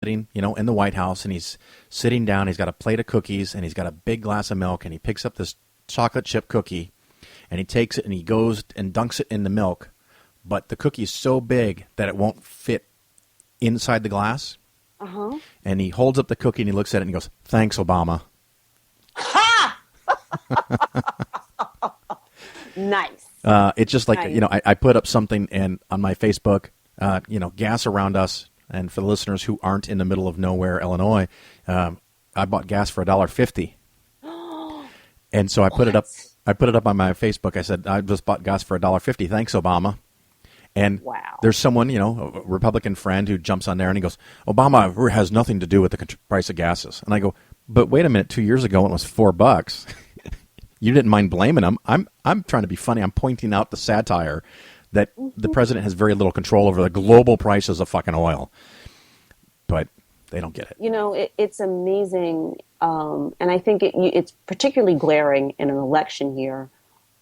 sitting, in the White House, and he's sitting down. He's got a plate of cookies, and he's got a big glass of milk, and he picks up this chocolate chip cookie, and he takes it, and he goes and dunks it in the milk, but the cookie is so big that it won't fit inside the glass. Uh-huh. And he holds up the cookie, and he looks at it, and he goes, "Thanks, Obama." Ha! Nice. It's just like, Nice. I put up something on my Facebook, gas around us. And for the listeners who aren't in the middle of nowhere, Illinois, I bought gas for $1.50. And so I put it up. I put it up on my Facebook. I said, I just bought gas for $1.50. Thanks, Obama. And Wow. there's someone, a Republican friend who jumps on there and he goes, Obama has nothing to do with the price of gases. And I go, but wait a minute, 2 years ago it was $4. You didn't mind blaming him. I'm trying to be funny. I'm pointing out the satire that the president has very little control over the global prices of fucking oil. But they don't get it. It's amazing. And I think it's particularly glaring in an election year,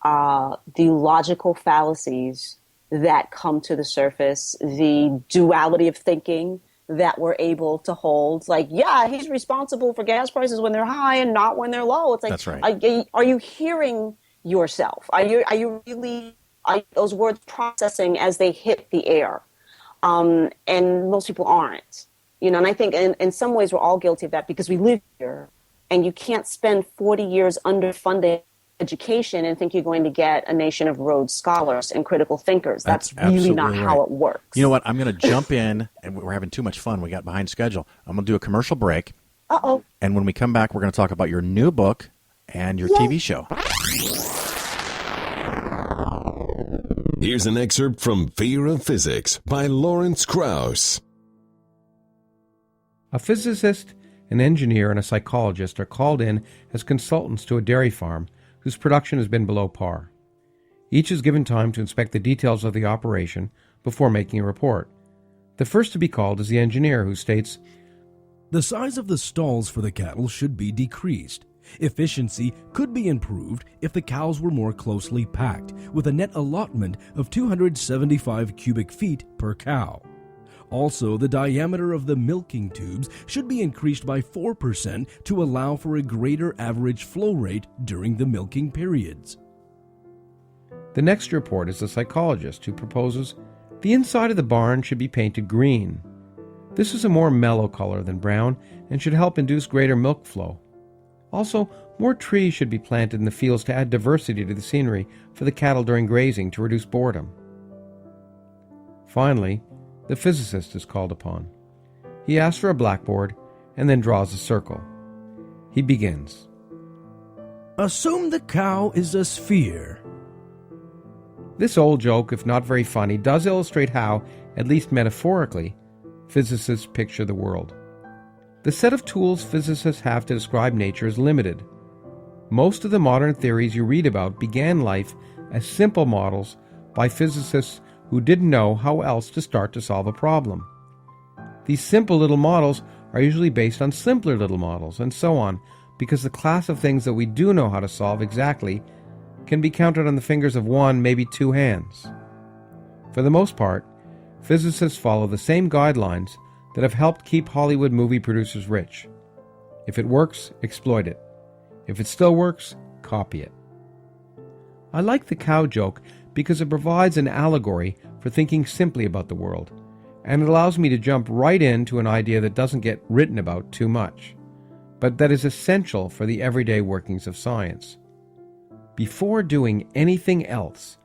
the logical fallacies that come to the surface, the duality of thinking that we're able to hold. Like, yeah, he's responsible for gas prices when they're high and not when they're low. It's like, that's right. Are you hearing yourself? Are you really... those words processing as they hit the air? And most people aren't. And I think in some ways we're all guilty of that because we live here, and you can't spend 40 years underfunding education and think you're going to get a nation of Rhodes Scholars and critical thinkers. That's really not how it works. You know what? I'm going to jump in, and we're having too much fun. We got behind schedule. I'm going to do a commercial break. Uh-oh. And when we come back, we're going to talk about your new book and your TV show. Here's an excerpt from Fear of Physics by Lawrence Krauss. A physicist, an engineer, and a psychologist are called in as consultants to a dairy farm whose production has been below par. Each is given time to inspect the details of the operation before making a report. The first to be called is the engineer, who states, "The size of the stalls for the cattle should be decreased. Efficiency could be improved if the cows were more closely packed, with a net allotment of 275 cubic feet per cow. Also, the diameter of the milking tubes should be increased by 4% to allow for a greater average flow rate during the milking periods." The next report is the psychologist, who proposes the inside of the barn should be painted green. This is a more mellow color than brown and should help induce greater milk flow. Also, more trees should be planted in the fields to add diversity to the scenery for the cattle during grazing to reduce boredom. Finally, the physicist is called upon. He asks for a blackboard and then draws a circle. He begins. "Assume the cow is a sphere." This old joke, if not very funny, does illustrate how, at least metaphorically, physicists picture the world. The set of tools physicists have to describe nature is limited. Most of the modern theories you read about began life as simple models by physicists who didn't know how else to start to solve a problem. These simple little models are usually based on simpler little models, and so on, because the class of things that we do know how to solve exactly can be counted on the fingers of one, maybe two hands. For the most part, physicists follow the same guidelines that have helped keep Hollywood movie producers rich. If it works, exploit it. If it still works, copy it. I like the cow joke because it provides an allegory for thinking simply about the world, and it allows me to jump right into an idea that doesn't get written about too much, but that is essential for the everyday workings of science. Before doing anything else,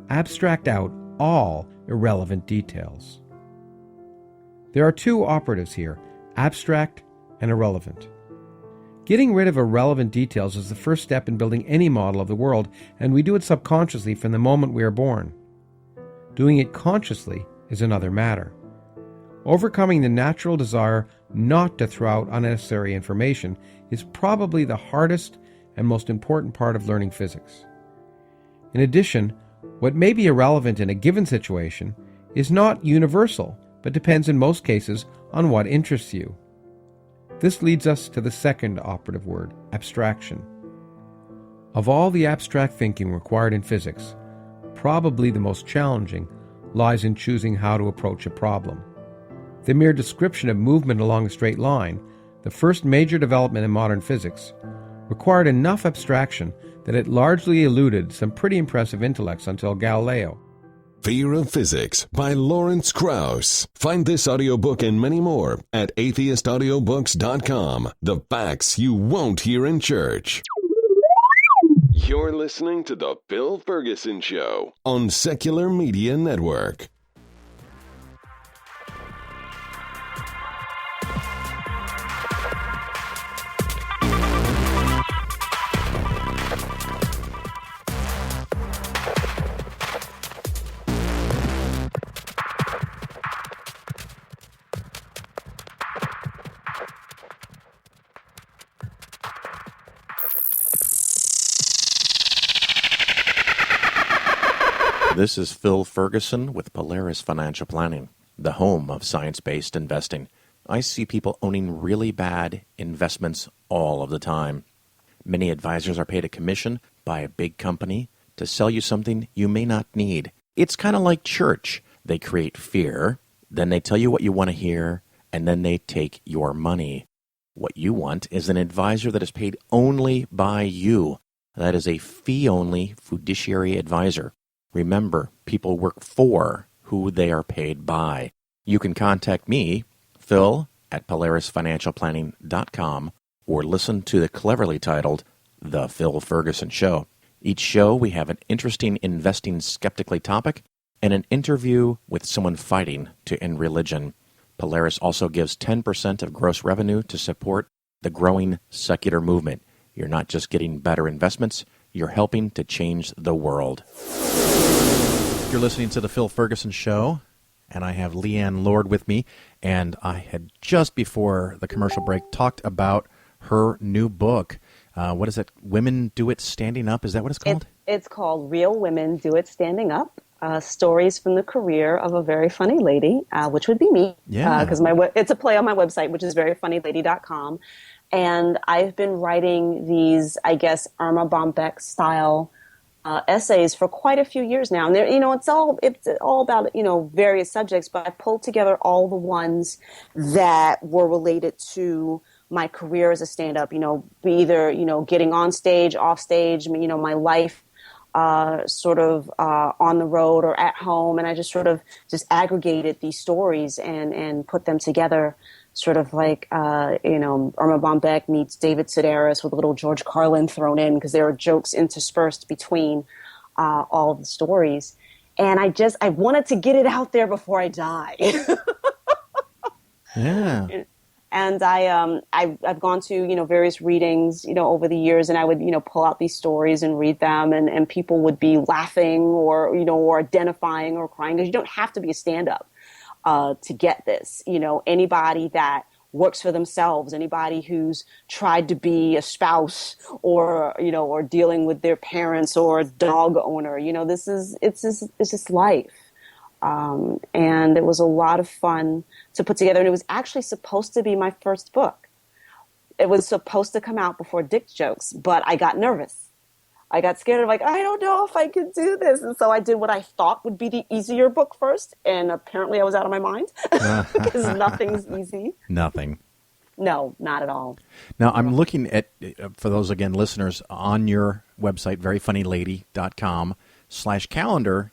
abstract out all irrelevant details. There are two operatives here, abstract and irrelevant. Getting rid of irrelevant details is the first step in building any model of the world, and we do it subconsciously from the moment we are born. Doing it consciously is another matter. Overcoming the natural desire not to throw out unnecessary information is probably the hardest and most important part of learning physics. In addition, what may be irrelevant in a given situation is not universal, but depends in most cases on what interests you. This leads us to the second operative word, abstraction. Of all the abstract thinking required in physics, probably the most challenging lies in choosing how to approach a problem. the mere description of movement along a straight line, the first major development in modern physics, required enough abstraction that it largely eluded some pretty impressive intellects until Galileo. Fear of Physics by Lawrence Krauss. Find this audiobook and many more at atheistaudiobooks.com. The facts you won't hear in church. You're listening to The Phil Ferguson Show on Secular Media Network. This is Phil Ferguson with Polaris Financial Planning, the home of science-based investing. I see people owning really bad investments all of the time. Many advisors are paid a commission by a big company to sell you something you may not need. It's kind of like church. They create fear, then they tell you what you want to hear, and then they take your money. What you want is an advisor that is paid only by you. That is a fee-only fiduciary advisor. Remember, people work for who they are paid by. You can contact me, Phil, at PolarisFinancialPlanning.com, or listen to the cleverly titled The Phil Ferguson Show. Each show, we have an interesting investing skeptically topic and an interview with someone fighting to end religion. Polaris also gives 10% of gross revenue to support the growing secular movement. You're not just getting better investments, you're helping to change the world. You're listening to The Phil Ferguson Show, and I have Leighann Lord with me, and I had just before the commercial break talked about her new book. What is it? Women Do It Standing Up? Is that what it's called? It's called Real Women Do It Standing Up. Stories from the career of a very funny lady, which would be me. Yeah. Because it's a play on my website, which is veryfunnylady.com. And I've been writing these, I guess, Irma Bombeck style essays for quite a few years now. And they're, it's all about, various subjects, but I pulled together all the ones that were related to my career as a stand-up, either, getting on stage, off stage, my life sort of on the road or at home. And I just sort of just aggregated these stories and put them together, sort of like, Irma Bombeck meets David Sedaris with a little George Carlin thrown in because there are jokes interspersed between all of the stories. And I wanted to get it out there before I die. Yeah. And I've gone to, various readings, over the years, and I would, pull out these stories and read them, and people would be laughing or, or identifying or crying, because you don't have to be a stand-up to get this. Anybody that works for themselves, anybody who's tried to be a spouse or, or dealing with their parents or a dog owner, it's just life. And it was a lot of fun to put together. And it was actually supposed to be my first book. It was supposed to come out before Dick Jokes, but I got nervous. I got scared of I don't know if I could do this. And so I did what I thought would be the easier book first. And apparently I was out of my mind because nothing's easy. Nothing. No, not at all. Now, I'm looking at, for those, again, listeners, on your website, veryfunnylady.com/calendar,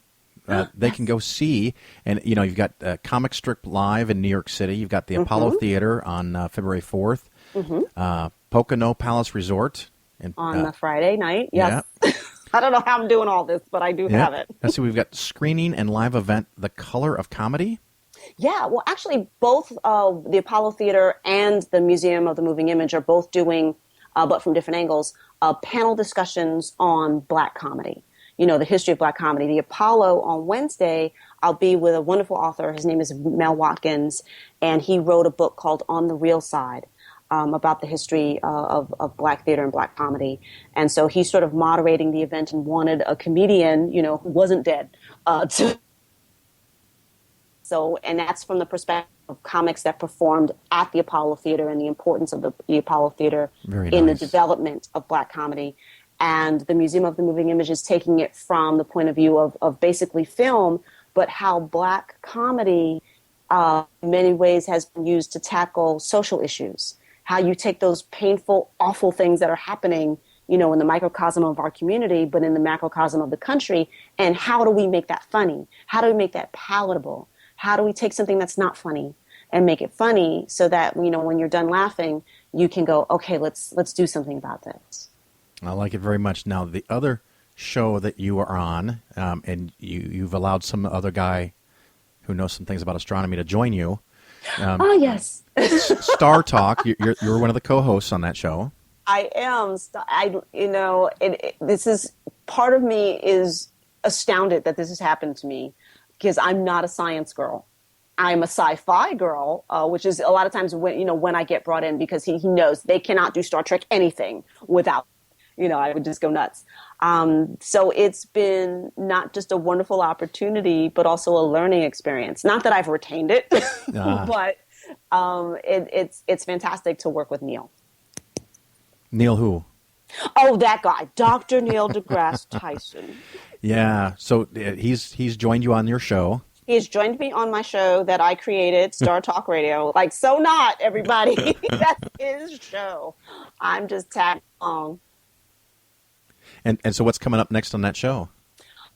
they can go see, and, you've got Comic Strip Live in New York City. You've got the Apollo Theater on February 4th, Pocono Palace Resort. On the Friday night, yes. Yeah. I don't know how I'm doing all this, but I do have it. So we've got screening and live event, The Color of Comedy. Yeah, well, actually, both the Apollo Theater and the Museum of the Moving Image are both doing, but from different angles, panel discussions on Black comedy. The history of Black comedy. The Apollo on Wednesday, I'll be with a wonderful author. His name is Mel Watkins, and he wrote a book called On the Real Side about the history of Black theater and Black comedy. And so he's sort of moderating the event and wanted a comedian, who wasn't dead to. So, and that's from the perspective of comics that performed at the Apollo Theater and the importance of the Apollo Theater in the development of Black comedy. And the Museum of the Moving Image is taking it from the point of view of basically film, but how Black comedy in many ways has been used to tackle social issues. How you take those painful, awful things that are happening, in the microcosm of our community, but in the macrocosm of the country, and how do we make that funny? How do we make that palatable? How do we take something that's not funny and make it funny so that, when you're done laughing, you can go, okay, let's do something about this. I like it very much. Now, the other show that you are on, and you've allowed some other guy who knows some things about astronomy to join you. Yes. Star Talk. You're one of the co-hosts on that show. I am. This is part of me is astounded that this has happened to me because I'm not a science girl. I'm a sci-fi girl, which is a lot of times when I get brought in because he knows they cannot do Star Trek anything without, I would just go nuts. So it's been not just a wonderful opportunity, but also a learning experience. Not that I've retained it, but it's fantastic to work with Neil. Neil who? Oh, that guy, Dr. Neil deGrasse Tyson. Yeah, so he's joined you on your show. He has joined me on my show that I created, Star Talk Radio. Like, so not, everybody. That's his show. I'm just tagging along. And so what's coming up next on that show?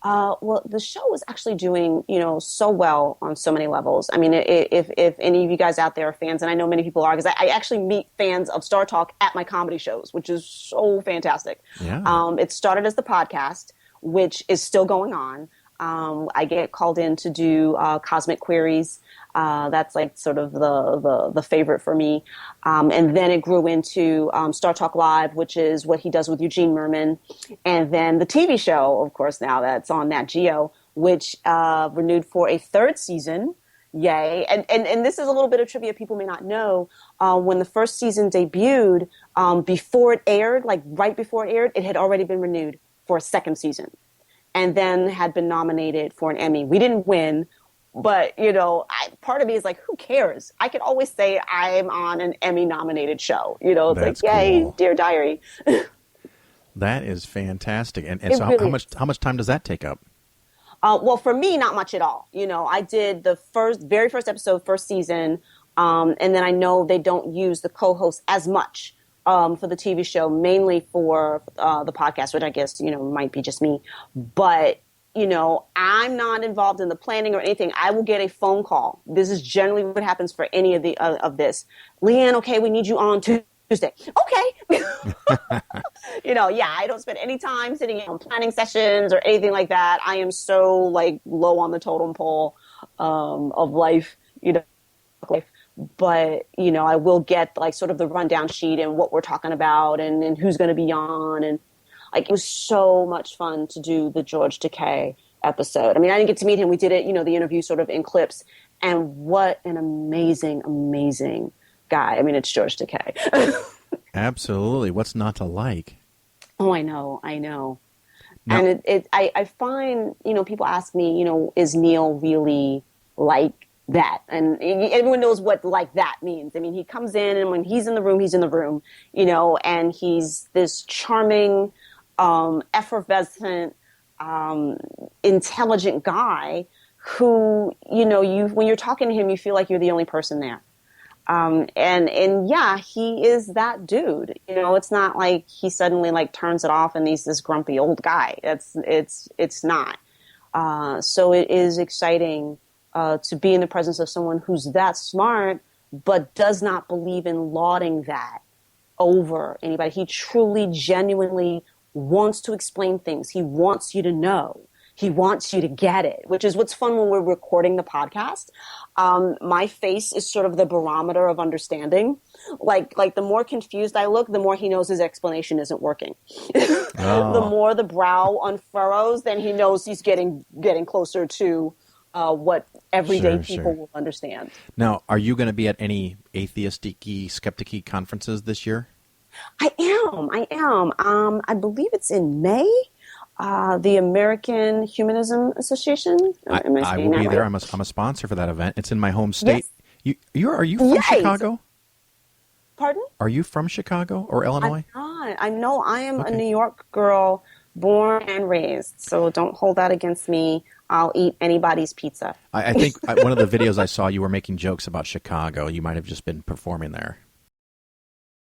Well, the show is actually doing, so well on so many levels. I mean, if any of you guys out there are fans, and I know many people are, because I actually meet fans of Star Talk at my comedy shows, which is so fantastic. Yeah. It started as the podcast, which is still going on. I get called in to do Cosmic Queries. That's like sort of the favorite for me. And then it grew into Star Talk Live, which is what he does with Eugene Merman. And then the TV show, of course, now that's on Nat Geo, which renewed for a third season. Yay. And this is a little bit of trivia people may not know. When the first season debuted, before it aired, like right before it aired, it had already been renewed for a second season. And then had been nominated for an Emmy. We didn't win, but, part of me is like, who cares? I can always say I'm on an Emmy-nominated show. It's That's like, yay, cool. Dear Diary. That is fantastic. And so really how much time does that take up? Well, for me, not much at all. I did the very first episode, first season, and then I know they don't use the co-host as much. For the TV show, mainly for the podcast, which I guess, might be just me. But, I'm not involved in the planning or anything. I will get a phone call. This is generally what happens for any of of this. Leighann, okay, we need you on Tuesday. Okay. I don't spend any time sitting in on planning sessions or anything like that. I am so low on the totem pole of life, life. But, I will get sort of the rundown sheet and what we're talking about and who's going to be on. And it was so much fun to do the George Takei episode. I mean, I didn't get to meet him. We did it, the interview sort of in clips. And what an amazing, amazing guy. I mean, it's George Takei. Absolutely. What's not to like? Oh, I know. No. And I find, people ask me, is Neil really like that? And everyone knows what like that means. I mean, he comes in and when he's in the room, and he's this charming, effervescent, intelligent guy who, when you're talking to him, you feel like you're the only person there. And yeah, he is that dude. It's not like he suddenly turns it off and he's this grumpy old guy. It's not. So it is exciting to be in the presence of someone who's that smart, but does not believe in lauding that over anybody. He truly, genuinely wants to explain things. He wants you to know. He wants you to get it, which is what's fun when we're recording the podcast. My face is sort of the barometer of understanding. Like the more confused I look, the more he knows his explanation isn't working. Oh. The more the brow unfurrows, then he knows he's getting closer to what everyday people will understand. Now, are you going to be at any atheistic-y, skeptic-y conferences this year? I am. I believe it's in May. The American Humanism Association. I will be there. I'm a sponsor for that event. It's in my home state. Yes. Are you from Chicago? Pardon? Are you from Chicago or Illinois? I'm not. I know I am a New York girl Born and raised. So don't hold that against me. I'll eat anybody's pizza. I think one of the videos I saw, you were making jokes about Chicago. You might have just been performing there.